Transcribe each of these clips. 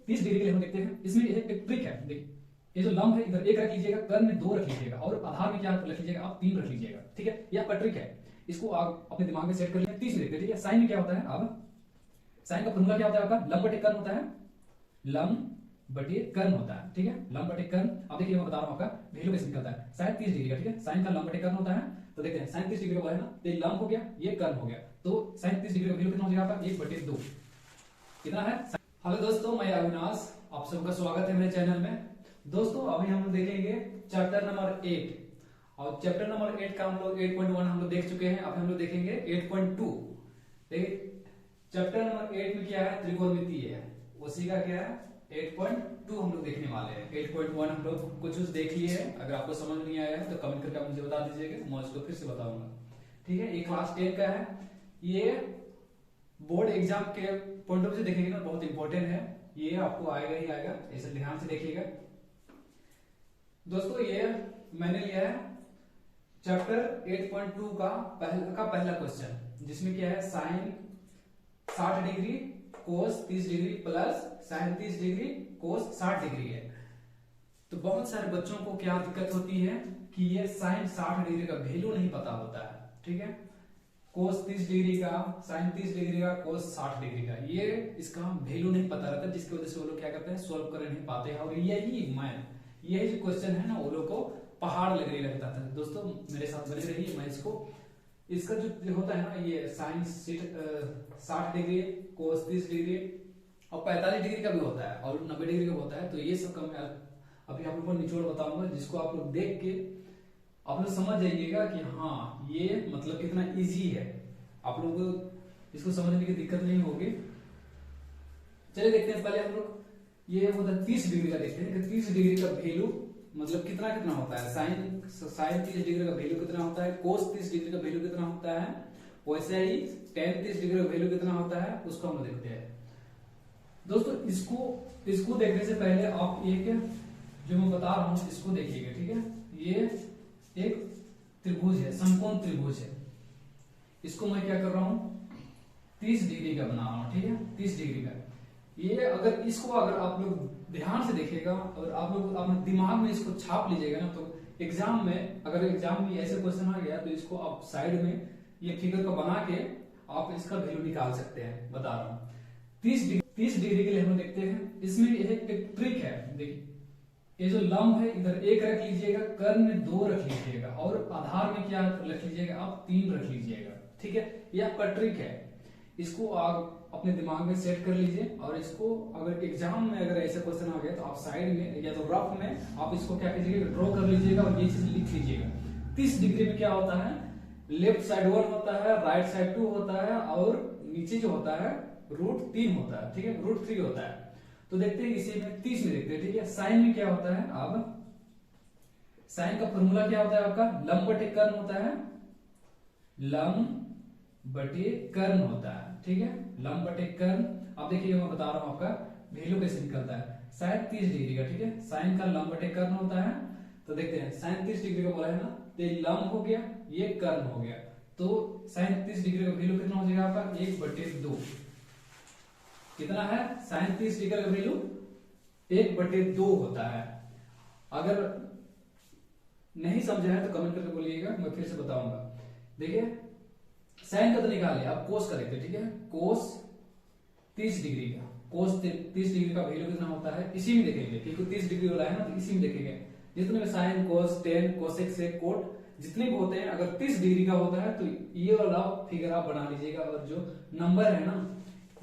30 degree के लिए हम देखते हैं। इसमें एक ट्रिक है, देखिए ये जो लंब है इधर 1 रख लीजिएगा, कर्ण में 2 रख लीजिएगा और आधार में क्या रख लीजिएगा आप 3 रख लीजिएगा, ठीक है। ये आपका ट्रिक है, इसको आप अपने दिमाग में सेट कर लीजिए। 30 में देखते हैं, ठीक है। साइन में क्या होता है, अब साइन का फॉर्मूला क्या होता है आपका, लंब बटे कर्ण होता है, लंब बटे कर्ण होता है, ठीक है। लंब बटे कर्ण, अब देखिए मैं बता रहा हूं आपका वैल्यू कैसे निकलता है। साइन 30 डिग्री का, ठीक है, साइन का लंब बटे कर्ण होता है। तो देखते हैं साइन 30 डिग्री का बोला है ना, तो ये लंब हो गया, ये कर्ण हो गया, तो साइन 30 डिग्री का वैल्यू कितना हो जाएगा आपका 1/2 कितना है। हेलो दोस्तों, मैं अविनाश, आप सबका स्वागत है मेरे चैनल में। दोस्तों अभी हम लोग देखेंगे चैप्टर नंबर 8 और चैप्टर नंबर 8 का हम लोग 8.1 हम लोग देख चुके हैं। अब हम लोग देखेंगे 8.2। देखिए चैप्टर नंबर 8 में क्या है, त्रिकोणमितीय है, उसी का क्या है 8.2 हम लोग देखने वाले हैं। 8.1 हम लोग कुछ देख लिए हैं, अगर आपको समझ नहीं आया है तो कमेंट करके आप मुझे बता दीजिएगा, मैं उसको फिर से बताऊंगा, ठीक है। ये क्लास 10 का है, ये बोर्ड एग्जाम के पॉइंट ऑफ व्यू से देखेंगे ना बहुत इंपॉर्टेंट है, ये आपको आएगा ही आएगा, ऐसे ध्यान से देखिएगा। दोस्तों ये मैंने लिया है चैप्टर 8.2 का पहला क्वेश्चन, जिसमें क्या है sine 60 degree cos 30 degree plus sine 30 degree cos 60 degree है। तो बहुत सारे बच्चों को क्या दिक्कत होती है कि ये साइन 60 डिग्री का वैल्यू नहीं पता होता है, ठीक है। कोस 30 डिग्री का, साइन 30 डिग्री का, कोस 60 डिग्री का, ये इसका वैल्यू नहीं पता रहता, जिसकी वजह से वो लोग क्या करते हैं सोल्व कर नहीं पाते हैं। और यही जो क्वेश्चन है ना वो लोग को पहाड़ लगने लगता था। दोस्तों मेरे साथ बने रहिए, मैं इसका जो होता है ना ये साइन 60 डिग्री, कोस 30 डिग्री और 45 डिग्री का भी होता है और 90 डिग्री का होता है। तो ये सब का मैं अभी आप लोगों को निचोड़ बताऊंगा, जिसको आप लोग देख के आप लोग समझ जाइएगा कि हाँ ये मतलब कितना इजी है, आप लोगों को इसको समझने की दिक्कत नहीं होगी। चलिए देखते हैं, पहले हम लोग ये होता 30 डिग्री का देखते हैं कि 30 डिग्री का वैल्यू मतलब कितना कितना होता है। साइन 30 डिग्री का वैल्यू कितना होता है, कोस 30 डिग्री का वैल्यू कितना होता है, वैसे ही टेन 30 डिग्री का वैल्यू कितना होता है, उसको हम देखते हैं। दोस्तों इसको देखने से पहले आप एक जो मैं बता रहा हूं इसको देखिएगा, ठीक है। ये एक त्रिभुज है, समकोण त्रिभुज है, इसको मैं क्या कर रहा हूं 30 डिग्री का बना रहा हूं, ठीक है, 30 डिग्री का। ये अगर आप लोग ध्यान से देखिएगा और आप लोग अपने दिमाग में इसको छाप लीजिएगा ना, तो अगर एग्जाम में ऐसे क्वेश्चन आ गया तो इसको आप साइड में ये फिगर को बना के आप इसका वैल्यू निकाल सकते हैं, बता रहा हूं। 30 डिग्री के लिए हम देखते हैं, इसमें एक ट्रिक है। देखिए ये जो लंब है इधर 1 रख लीजिएगा, कर्ण में 2 रख लीजिएगा और आधार में क्या रख लीजिएगा आप 3 रख लीजिएगा, ठीक है। ये आपका ट्रिक है, इसको आप अपने दिमाग में सेट कर लीजिए। और इसको अगर एग्जाम में अगर ऐसा क्वेश्चन आ गया तो आप साइड में या तो रफ में आप इसको क्या कीजिएगा ड्रॉ कर लीजिएगा और ये चीज लिख लीजिएगा। 30 डिग्री में क्या होता है, लेफ्ट साइड 1 होता है, राइट साइड 2 होता है और नीचे जो होता है √3 होता है, ठीक है, √3 होता है। तो देखते हैं इसी में 30 में देखते हैं, ठीक है। साइन में क्या होता है, अब साइन का फॉर्मूला क्या होता है आपका, लंब बटे कर्ण होता है, लंब बटे कर्ण होता है, ठीक है, लंब बटे कर्ण। अब देखिए मैं बता रहा हूं आपका वैल्यू कैसे निकलता है। साइन 30 डिग्री का, ठीक है, साइन का लंब बटे कर्ण होता है। तो देखते हैं साइन 30 डिग्री का बोला है ना, तो ये लंब हो गया, ये कर्ण हो गया, तो साइन 30 डिग्री का वैल्यू कितना हो जाएगा आपका 1/2 कितना है, साइन 30 डिग्री का वैल्यू 1/2 होता है। अगर नहीं समझा है तो कमेंट करके बोलिएगा, मैं फिर से बताऊंगा। देखिए साइन का तो निकाल लिया, अब कोस का देखते, ठीक है। कोस 30 डिग्री का, कोस 30 डिग्री का वैल्यू कितना होता है, इसी में देखेंगे, क्योंकि 30 डिग्री वाला है ना, तो इसी में देखेंगे। जितने में sine cos ten cosec sec cot जितने भी होते हैं, अगर 30 डिग्री का होता है तो ये वाला फिगर आप बना लीजिएगा। और जो नंबर है ना,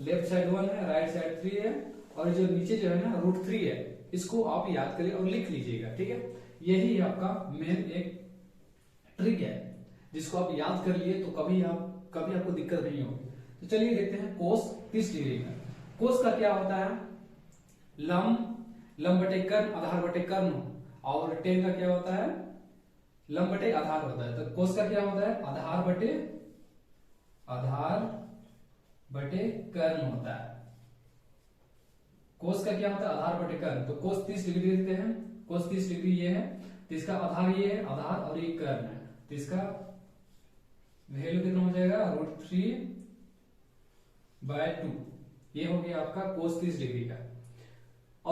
लेफ्ट साइड 1 है, राइट साइड 3 है और जो नीचे जो है ना √3 है, इसको आप याद करिए और लिख लीजिएगा, ठीक है। यही आपका मेन एक ट्रिक है, जिसको आप याद कर लिए तो कभी आपको दिक्कत नहीं होगी। तो चलिए देखते हैं कोस 30 डिग्री का। कोस का क्या होता है, लंब बटे कर्ण, आधार बटे कर्ण, और टेन का क्या होता है, लंब बटे आधार होता है। तो कोस का क्या होता है, आधार बटे कर्ण होता है। कोस का क्या होता है, आधार बटे कर्ण। तो कोस 30 डिग्री देखते हैं, कोस 30 डिग्री ये है, तो इसका आधार ये है, आधार और ये कर्ण है, तो इसका वैल्यू कितना हो जाएगा √3/2, ये हो गया आपका कोस 30 डिग्री का।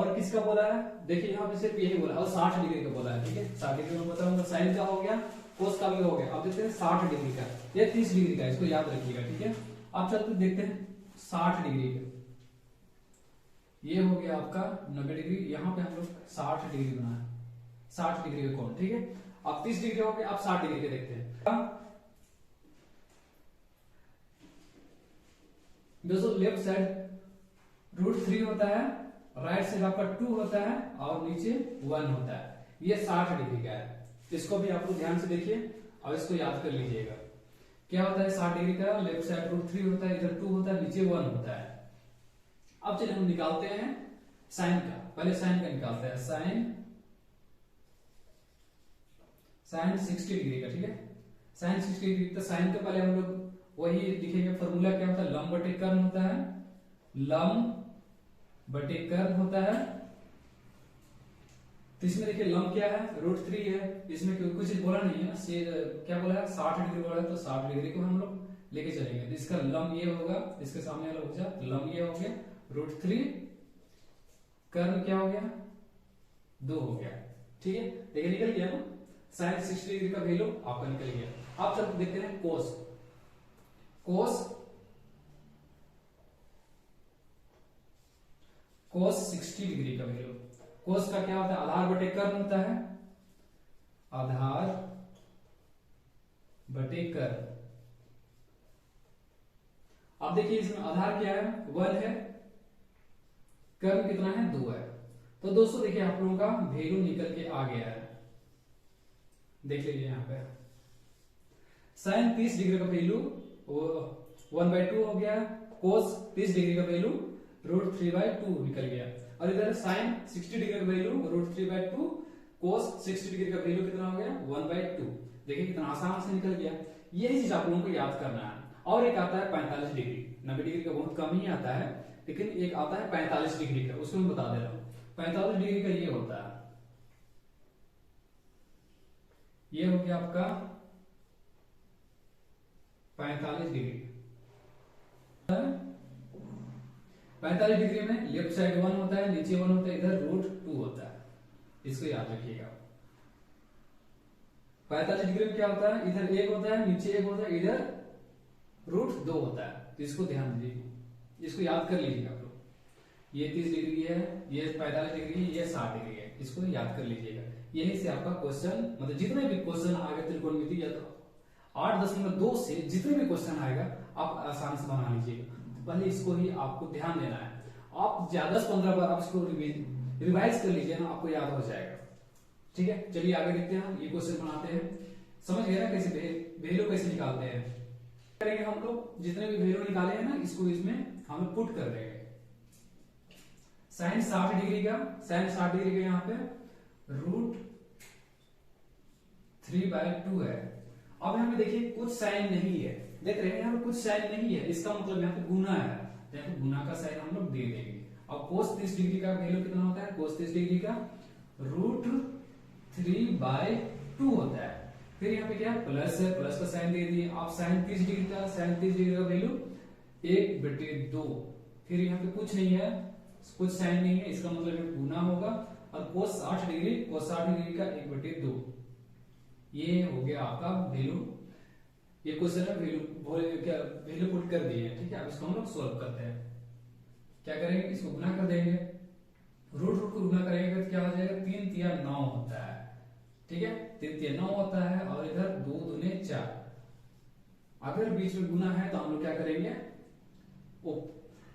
और किसका बोला है, देखिए यहाँ पे सिर्फ यही बोला और 60 डिग्री का बोला है, ठीक है 60 डिग्री में बताऊंगा, साइन का हो गया, कोस का भी हो गया। अब देखते हैं 60 डिग्री का, ये 30 डिग्री का, इसको याद रखिएगा, ठीक है। अब चलते देखते हैं 60 डिग्री का, ये हो गया आपका 90 डिग्री, यहाँ पे हम लोग 60 डिग्री बना है, 60 डिग्री का कोण, ठीक है। अब 30 डिग्री हो गया, अब 60 डिग्री के देखते हैं। दोस्तों लेफ्ट साइड √3 होता है, राइट साइड आपका 2 होता है और नीचे 1 होता है, ये 60 डिग्री का है। इसको भी आप लोग ध्यान से देखिए और इसको याद कर लीजिएगा। क्या होता है 60 डिग्री का, लेफ्ट साइड √3 होता है, इधर 2 होता है, नीचे 1 होता है। अब चलिए हम निकालते हैं साइन का, पहले साइन का निकालते हैं, साइन 60 डिग्री का, ठीक है। साइन 60 डिग्री, तो साइन का पहले हम लोग वही लिखेंगे, फॉर्मूला क्या होता है, लंब बटे कर्ण होता है, लंब बटे कर्ण होता है। तो इसमें देखिए लंब क्या है, √3 है, इसमें कुछ बोला नहीं है, क्या बोला है 60 डिग्री बोला है, तो 60 डिग्री को हम लोग लेके चलेंगे, तो इसका लंब ये होगा, इसके सामने वाला हो जाए, लंब ये हो गया √3, कर्ण क्या हो गया 2 हो गया, ठीक है। देखिए निकल गया ना, साइन 60 डिग्री का वैल्यू आपका निकल गया। अब चलो देखते हैं कोस, कोस 60 डिग्री का वैल्यू, कोस का क्या होता है, आधार बटे कर्ण होता है, आधार बटे कर्ण। अब देखिए इसमें आधार क्या है 1 है, कर्ण कितना है 2 है। तो दोस्तों देखिए आप लोगों का वैल्यू निकल के आ गया है, देख लीजिए यहाँ पे साइन 30 डिग्री का वैल्यू 1/2 हो गया, कोस 30 डिग्री का वैल्यू √3/2 निकल गया, और इधर साइन 60 डिग्री का वैल्यू √3/2, कोस 60 डिग्री का वैल्यू कितना हो गया 1/2। देखिए कितना आसान से निकल गया। यही चीज आप लोगों को याद करना है। और एक आता है 45 डिग्री, 90 डिग्री का बहुत कम ही आता है, लेकिन एक आता है 45 डिग्री का, उसको मैं बता दे रहा हूँ। 45 डिग्री का ये होता है, ये हो गया आपका 45 डिग्री। 45 डिग्री में लेफ्ट साइड 1 होता है, नीचे 1 होता है, इधर √2 होता है, इसको याद रखिएगा। 45 डिग्री में क्या होता है, इधर 1 होता है, नीचे 1 होता है, इधर √2 होता है, तो इसको ध्यान दीजिए, इसको याद कर लीजिएगा आप लोग। ये 30 डिग्री है, ये 45 डिग्री है, ये 60 डिग्री है, इसको याद कर लीजिएगा। यही से आपका क्वेश्चन, मतलब जितने भी क्वेश्चन आएगा त्रिकोणमिति या तो 8.2 से जितने भी क्वेश्चन आएगा आप आसानी से बना लीजिएगा। तो पहले इसको ही आपको ध्यान देना है, आप ज्यादा से 15 बार आप इसको रिवाइज कर लीजिए ना, आपको याद हो जाएगा, ठीक है। चलिए आगे देखते हैं, ये क्वेश्चन बनाते हैं। समझ गए ना कैसे वैल्यू कैसे निकालते हैं, करेंगे हम लोग, जितने भी वैल्यू निकाले हैं ना इसको इसमें हम पुट कर देंगे। साइन 60 डिग्री का, साइन 60 डिग्री का यहाँ पे √3/2 है। अब यहाँ पे देखिए कुछ साइन नहीं है, देख रहे हैं यहाँ पे कुछ साइन नहीं है, इसका मतलब यहाँ पे गुना है, यहाँ पे गुना का साइन हम लोग दे देंगे। अब कोस 30 डिग्री का वैल्यू कितना होता है, कोस 30 डिग्री का √3/2 होता है। फिर यहाँ पे क्या प्लस है, प्लस का साइन दे दिए। आप साइन 30 डिग्री का, साइन 30 डिग्री का वैल्यू 1/2, फिर यहाँ पे कुछ नहीं है, कुछ साइन नहीं है, इसका मतलब गुना होगा। और कोस 60 डिग्री, कोस 60 डिग्री का 1/2, ये हो गया आपका वैल्यू। ये क्वेश्चन है वैल्यू पुट कर दिए, ठीक है। अब इसको हम लोग सोल्व करते हैं। क्या करेंगे, इसको गुना कर देंगे, रूट को गुना करेंगे तो क्या हो जाएगा, 3 तिया 9 होता है, ठीक है। 3 तिया 9 होता है, और इधर 2 दूने 4। अगर बीच में गुना है तो हम लोग क्या करेंगे,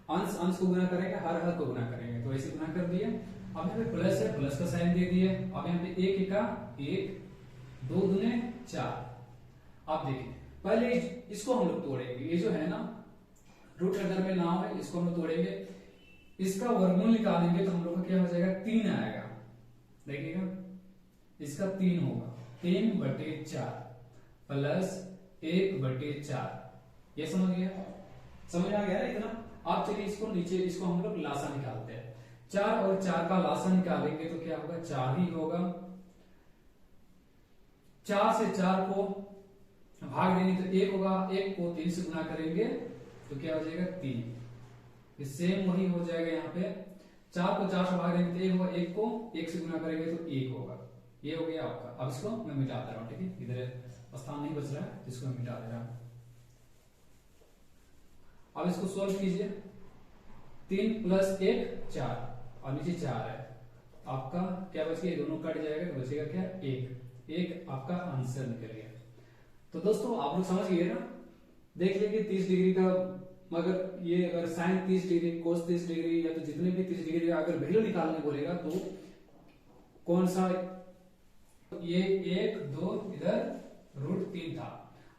अंश अंश को गुना करेंगे, हर को गुना करेंगे, तो ऐसे गुना कर दिए। अब यहाँ पे प्लस है, प्लस का साइन दे दिए। अब यहाँ पे 1 का 1, 2 दूने 4। अब देखिए पहले इसको हम लोग तोड़ेंगे, ये जो है ना रूट अगर में नाम है, इसको हम लोग तोड़ेंगे, इसका वर्गमूल निकालेंगे तो हम लोग का क्या हो जाएगा 3 आएगा। देखिएगा इसका 3 होगा, 3/4 प्लस 1/4। ये समझ गया, समझ आ गया इतना। आप चलिए इसको नीचे, इसको हम लोग लासा निकालते हैं। 4 और 4 का लासा निकालेंगे तो क्या होगा, 4 ही होगा। 4 से 4 को भाग देंगे तो 1 होगा, 1 को 3 से गुना करेंगे तो क्या हो जाएगा 3। सेम वही हो जाएगा यहाँ पे, 4 को 4 से भाग देंगे तो 1 होगा, 1 को 1 से गुना करेंगे तो 1 होगा। ये हो गया आपका। अब इसको मैं मिटा दे रहा हूँ, ठीक है, इधर स्थान नहीं बच रहा है, इसको मैं मिटा दे रहा हूँ। अब इसको सोल्व कीजिए। 3 + 1 4 और नीचे 4 है, आपका क्या बच गया, दोनों कट जाएगा तो बचेगा क्या, 1 आपका आंसर निकल गया। तो दोस्तों आप लोग समझ गए ना, देख लीजिए 30 डिग्री का, मगर ये अगर साइन 30 डिग्री, कोस 30 डिग्री या तो जितने भी 30 डिग्री का अगर वैल्यू निकालने बोलेगा तो कौन सा, ये 1 2 इधर √3 था।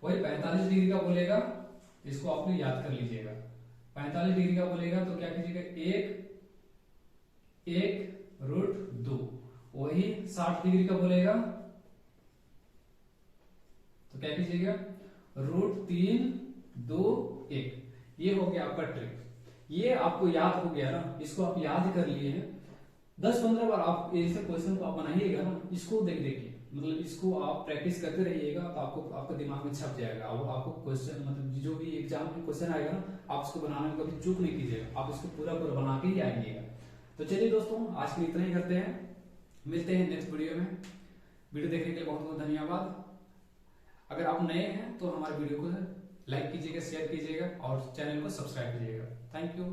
वही 45 डिग्री का बोलेगा, इसको आपने याद कर लीजिएगा। 45 डिग्री का बोलेगा तो क्या कीजिएगा, 1 √2। वही 60 डिग्री का बोलेगा तो क्या कीजिएगा, √3 2 1। ये हो गया आपका ट्रिक। ये आपको याद हो गया ना, इसको आप याद कर लिए हैं। 10-15 बार आप ऐसे क्वेश्चन को आप बनाइएगा ना, इसको देख देखिए, मतलब इसको आप प्रैक्टिस करते रहिएगा तो आपको आपके दिमाग में छप जाएगा। और आपको क्वेश्चन मतलब जो भी एग्जाम में क्वेश्चन आएगा ना, आप इसको बनाने में कभी चूक नहीं कीजिएगा, आप इसको पूरा पूरा बना के ही आइएगा। तो चलिए दोस्तों, आज के लिए इतना ही करते हैं, मिलते हैं नेक्स्ट वीडियो में। वीडियो देखने के लिए बहुत बहुत धन्यवाद। अगर आप नए हैं तो हमारे वीडियो को लाइक कीजिएगा, शेयर कीजिएगा और चैनल को सब्सक्राइब कीजिएगा। Thank you.